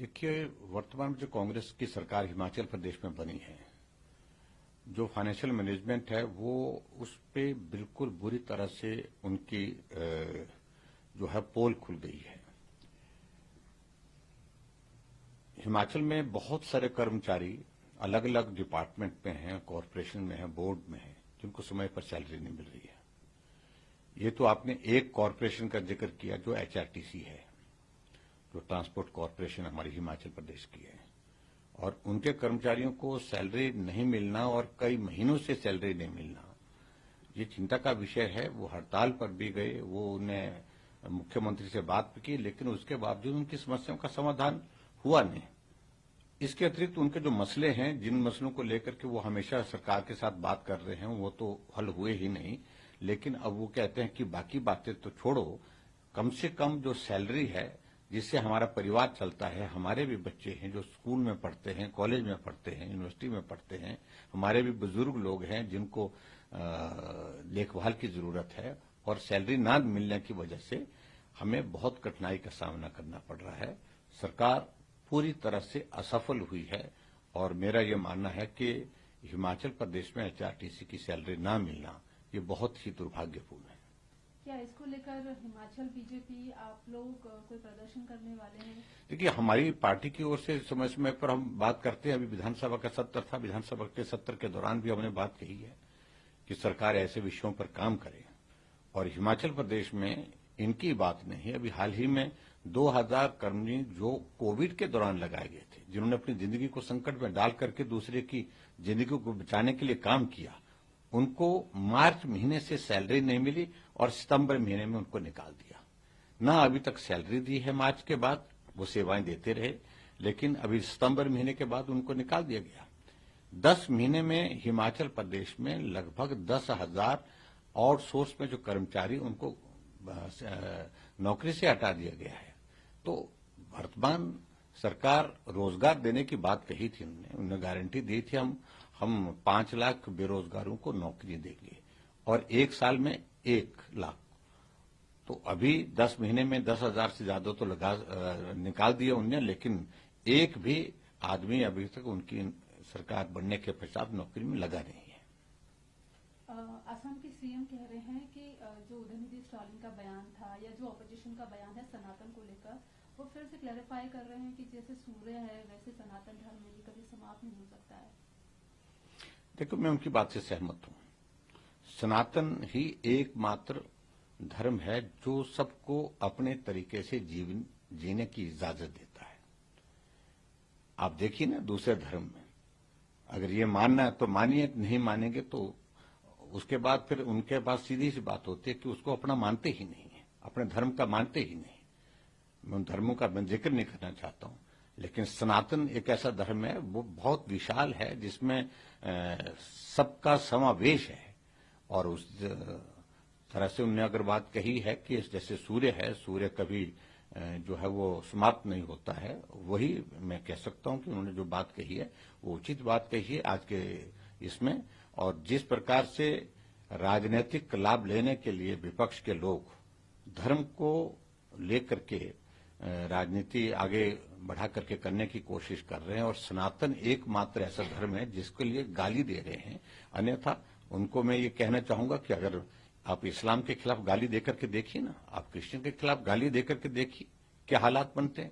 देखिए, वर्तमान में जो कांग्रेस की सरकार हिमाचल प्रदेश में बनी है, जो फाइनेंशियल मैनेजमेंट है वो उस पे बिल्कुल बुरी तरह से उनकी जो है पोल खुल गई है। हिमाचल में बहुत सारे कर्मचारी अलग अलग डिपार्टमेंट में हैं, कॉरपोरेशन में हैं, बोर्ड में हैं, जिनको समय पर सैलरी नहीं मिल रही है। ये तो आपने एक कॉरपोरेशन का जिक्र किया जो एचआरटीसी है, जो ट्रांसपोर्ट कॉरपोरेशन हमारी हिमाचल प्रदेश की है, और उनके कर्मचारियों को सैलरी नहीं मिलना और कई महीनों से सैलरी नहीं मिलना, ये चिंता का विषय है। वो हड़ताल पर भी गए, वो उन्हें मुख्यमंत्री से बात भी की, लेकिन उसके बावजूद उनकी समस्याओं का समाधान हुआ नहीं। इसके अतिरिक्त उनके जो मसले हैं, जिन मसलों को लेकर के वो हमेशा सरकार के साथ बात कर रहे हैं, वो तो हल हुए ही नहीं। लेकिन अब वो कहते हैं कि बाकी बातें तो छोड़ो, कम से कम जो सैलरी है जिससे हमारा परिवार चलता है, हमारे भी बच्चे हैं जो स्कूल में पढ़ते हैं, कॉलेज में पढ़ते हैं, यूनिवर्सिटी में पढ़ते हैं, हमारे भी बुजुर्ग लोग हैं जिनको देखभाल की जरूरत है, और सैलरी ना मिलने की वजह से हमें बहुत कठिनाई का सामना करना पड़ रहा है। सरकार पूरी तरह से असफल हुई है, और मेरा ये मानना है कि हिमाचल प्रदेश में एचआरटीसी की सैलरी ना मिलना ये बहुत ही दुर्भाग्यपूर्ण है। क्या इसको लेकर हिमाचल बीजेपी आप लोग कोई प्रदर्शन करने वाले हैं? देखिए, हमारी पार्टी की ओर से समय समय पर हम बात करते हैं। अभी विधानसभा का सत्र था, विधानसभा के सत्र के दौरान भी हमने बात कही है कि सरकार ऐसे विषयों पर काम करे, और हिमाचल प्रदेश में इनकी बात नहीं। अभी हाल ही में 2000 कर्मी जो कोविड के दौरान लगाए गए थे, जिन्होंने अपनी जिंदगी को संकट में डाल करके दूसरे की जिंदगी को बचाने के लिए काम किया, उनको मार्च महीने से सैलरी नहीं मिली और सितंबर महीने में उनको निकाल दिया। ना अभी तक सैलरी दी है मार्च के बाद, वो सेवाएं देते रहे, लेकिन अभी सितंबर महीने के बाद उनको निकाल दिया गया। 10 महीने में हिमाचल प्रदेश में लगभग 10,000 आउटसोर्स में जो कर्मचारी उनको नौकरी से हटा दिया गया है। तो वर्तमान सरकार रोजगार देने की बात कही थी, उन्होंने गारंटी दी थी, हम 5 लाख बेरोजगारों को नौकरी देंगे और 1 साल में 1 लाख। तो अभी 10 महीने में 10,000 से ज्यादा तो निकाल दिया उन्होंने, लेकिन एक भी आदमी अभी तक उनकी सरकार बनने के पश्चात नौकरी में लगा नहीं है। असम के सीएम कह रहे हैं कि जो उदयनिधि स्टालिन का बयान था या जो ऑपोजिशन का बयान है सनातन को लेकर, वो फिर से क्लैरिफाई कर रहे हैं कि जैसे सूर्य है वैसे सनातन धर्म भी कभी समाप्त नहीं हो सकता है। देखो, मैं उनकी बात से सहमत हूं। सनातन ही एकमात्र धर्म है जो सबको अपने तरीके से जीवन जीने की इजाजत देता है। आप देखिए ना, दूसरे धर्म में अगर ये मानना है तो मानिए, नहीं मानेंगे तो उसके बाद फिर उनके पास सीधी सी बात होती है कि उसको अपना मानते ही नहीं है, अपने धर्म का मानते ही नहीं। मैं उन धर्मों का मैं जिक्र नहीं करना चाहता हूं, लेकिन सनातन एक ऐसा धर्म है, वो बहुत विशाल है, जिसमें सबका समावेश है। और उस तरह से उन्होंने अगर बात कही है कि जैसे सूर्य है, सूर्य कभी जो है वो समाप्त नहीं होता है, वही मैं कह सकता हूं कि उन्होंने जो बात कही है वो उचित बात कही है आज के इसमें। और जिस प्रकार से राजनीतिक लाभ लेने के लिए विपक्ष के लोग धर्म को लेकर के राजनीति आगे बढ़ा करके करने की कोशिश कर रहे हैं, और सनातन एकमात्र ऐसा धर्म है जिसके लिए गाली दे रहे हैं। अन्यथा उनको मैं ये कहना चाहूंगा कि अगर आप इस्लाम के खिलाफ गाली देकर के देखिए ना, आप क्रिश्चियन के खिलाफ गाली देकर के देखिए क्या हालात बनते हैं।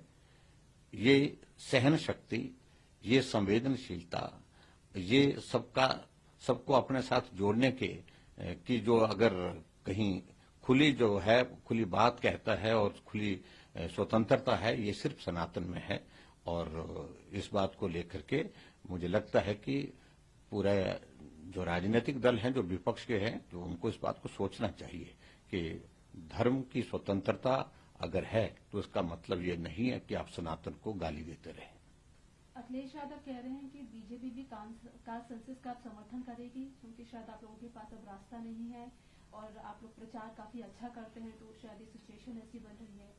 ये सहन शक्ति, ये संवेदनशीलता, ये सबको अपने साथ जोड़ने की जो अगर कहीं खुली जो है, खुली बात कहता है और खुली स्वतंत्रता है, ये सिर्फ सनातन में है। और इस बात को लेकर के मुझे लगता है कि पूरा जो राजनीतिक दल हैं, जो विपक्ष के हैं, तो उनको इस बात को सोचना चाहिए कि धर्म की स्वतंत्रता अगर है तो इसका मतलब ये नहीं है कि आप सनातन को गाली देते रहें। अखिलेश यादव कह रहे हैं कि बीजेपी भी कास्ट सेंसस का समर्थन करेगी, क्योंकि शायद आप लोगों के पास अब रास्ता नहीं है और आप लोग प्रचार काफी अच्छा करते हैं, तो शायद ये सिचुएशन ऐसी बन रही है।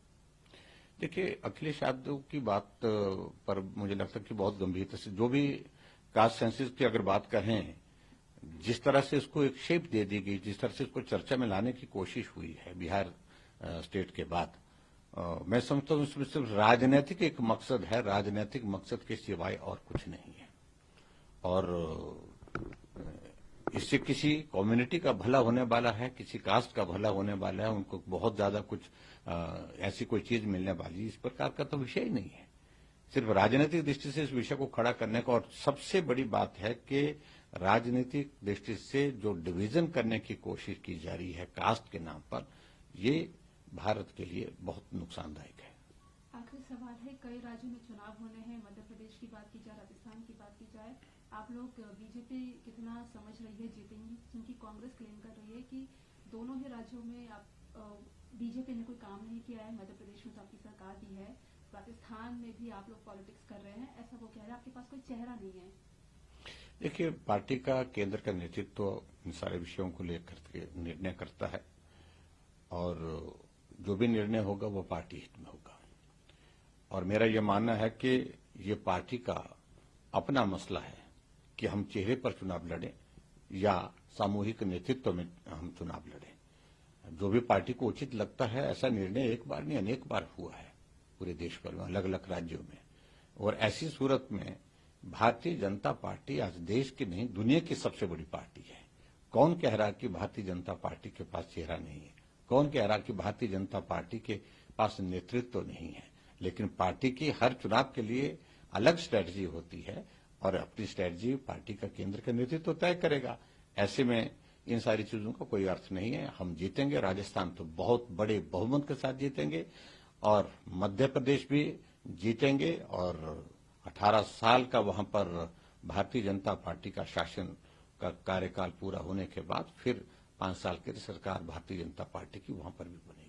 देखिए, अखिलेश यादव की बात पर मुझे लगता है कि बहुत गंभीरता से, जो भी कास्ट सेंसस की अगर बात करें, जिस तरह से इसको एक शेप दे दी गई, जिस तरह से इसको चर्चा में लाने की कोशिश हुई है बिहार स्टेट के बाद, मैं समझता हूँ इसमें सिर्फ राजनीतिक एक मकसद है, राजनीतिक मकसद के सिवाय और कुछ नहीं है। और इससे किसी कम्युनिटी का भला होने वाला है, किसी कास्ट का भला होने वाला है, उनको बहुत ज्यादा कुछ ऐसी कोई चीज मिलने वाली, इस प्रकार का तो विषय ही नहीं है। सिर्फ राजनीतिक दृष्टि से इस विषय को खड़ा करने का, और सबसे बड़ी बात है कि राजनीतिक दृष्टि से जो डिवीजन करने की कोशिश की जा रही है कास्ट के नाम पर, ये भारत के लिए बहुत नुकसानदायक है। आखिरी सवाल है, कई राज्यों में चुनाव होने हैं, मध्य प्रदेश की बात की जाए, राजस्थान की बात की जाए, आप लोग बीजेपी कितना समझ रही है जीतेंगी? क्योंकि कांग्रेस क्लेम कर रही है कि दोनों ही राज्यों में आप बीजेपी ने कोई काम नहीं किया है, मध्य प्रदेश में तो आपकी सरकार भी है, राजस्थान में भी आप लोग पॉलिटिक्स कर रहे हैं, ऐसा वो कह रहे हैं, आपके पास कोई चेहरा नहीं है। देखिए, पार्टी का केंद्र का नेतृत्व इन सारे विषयों को लेकर के निर्णय करता है, और जो भी निर्णय होगा वो पार्टी हित में होगा। और मेरा ये मानना है कि ये पार्टी का अपना मसला है कि हम चेहरे पर चुनाव लड़ें या सामूहिक नेतृत्व में हम चुनाव लड़ें। जो भी पार्टी को उचित लगता है, ऐसा निर्णय एक बार नहीं अनेक बार हुआ है पूरे देश भर में, अलग अलग राज्यों में। और ऐसी सूरत में भारतीय जनता पार्टी आज देश की नहीं दुनिया की सबसे बड़ी पार्टी है। कौन कह रहा कि भारतीय जनता पार्टी के पास चेहरा नहीं है? कौन कह रहा कि भारतीय जनता पार्टी के पास नेतृत्व नहीं है? लेकिन पार्टी की हर चुनाव के लिए अलग स्ट्रेटजी होती है, और अपनी स्ट्रेटजी पार्टी का केंद्र का नेतृत्व तय करेगा। ऐसे में इन सारी चीजों का कोई अर्थ नहीं है। हम जीतेंगे, राजस्थान तो बहुत बड़े बहुमत के साथ जीतेंगे, और मध्य प्रदेश भी जीतेंगे, और 18 साल का वहां पर भारतीय जनता पार्टी का शासन का कार्यकाल पूरा होने के बाद फिर 5 साल की सरकार भारतीय जनता पार्टी की वहां पर भी बनेगी।